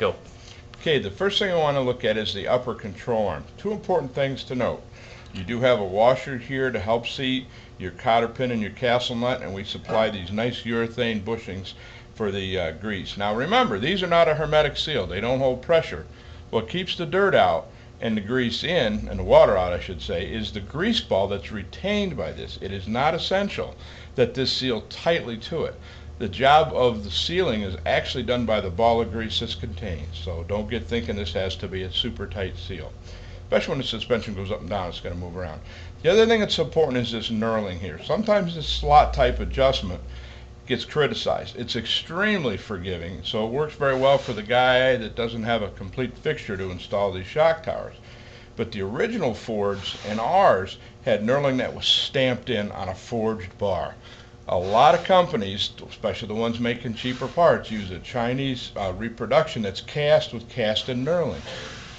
Go. Okay, the first thing I want to look at is the upper control arm. Two important things to note. You do have a washer here to help seat your cotter pin and your castle nut, and we supply these nice urethane bushings for the grease. Now remember, these are not a hermetic seal. They don't hold pressure. What keeps the dirt out and the grease in, and the water out I should say, is the grease ball that's retained by this. It is not essential that this seal tightly to it. The job of the sealing is actually done by the ball of grease this contains, so don't get thinking this has to be a super tight seal. Especially when the suspension goes up and down, it's going to move around. The other thing that's important is this knurling here. Sometimes this slot type adjustment gets criticized. It's extremely forgiving, so it works very well for the guy that doesn't have a complete fixture to install these shock towers. But the original Fords and ours had knurling that was stamped in on a forged bar. A lot of companies, especially the ones making cheaper parts, use a Chinese reproduction that's cast with cast-in knurling.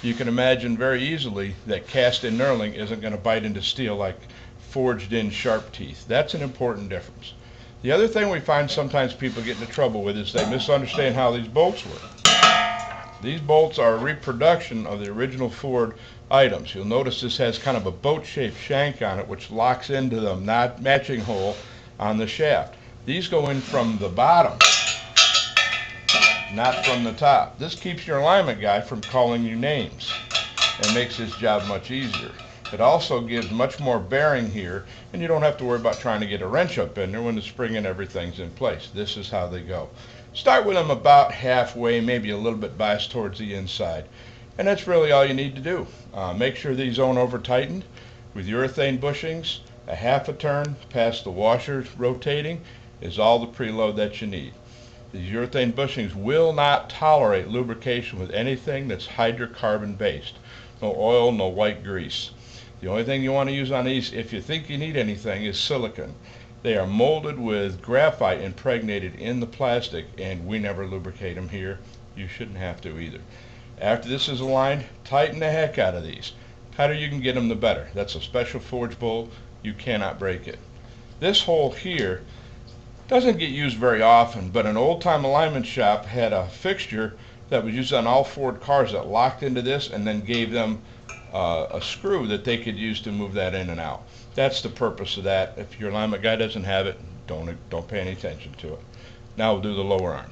You can imagine very easily that cast-in knurling isn't going to bite into steel like forged-in sharp teeth. That's an important difference. The other thing we find sometimes people get into trouble with is they misunderstand how these bolts work. These bolts are a reproduction of the original Ford items. You'll notice this has kind of a boat-shaped shank on it which locks into the matching hole on the shaft. These go in from the bottom, not from the top. This keeps your alignment guy from calling you names and makes his job much easier. It also gives much more bearing here, and you don't have to worry about trying to get a wrench up in there when the spring and everything's in place. This is how they go. Start with them about halfway, maybe a little bit biased towards the inside. And that's really all you need to do. Make sure these aren't over tightened with urethane bushings. A half a turn past the washers rotating is all the preload that you need. These urethane bushings will not tolerate lubrication with anything that's hydrocarbon based. No oil, no white grease. The only thing you want to use on these, if you think you need anything, is silicone. They are molded with graphite impregnated in the plastic, and we never lubricate them here. You shouldn't have to either. After this is aligned, tighten the heck out of these. Tighter you can get them, the better. That's a special forge bolt. You cannot break it. This hole here doesn't get used very often, but an old-time alignment shop had a fixture that was used on all Ford cars that locked into this and then gave them a screw that they could use to move that in and out. That's the purpose of that. If your alignment guy doesn't have it, don't pay any attention to it. Now we'll do the lower arm.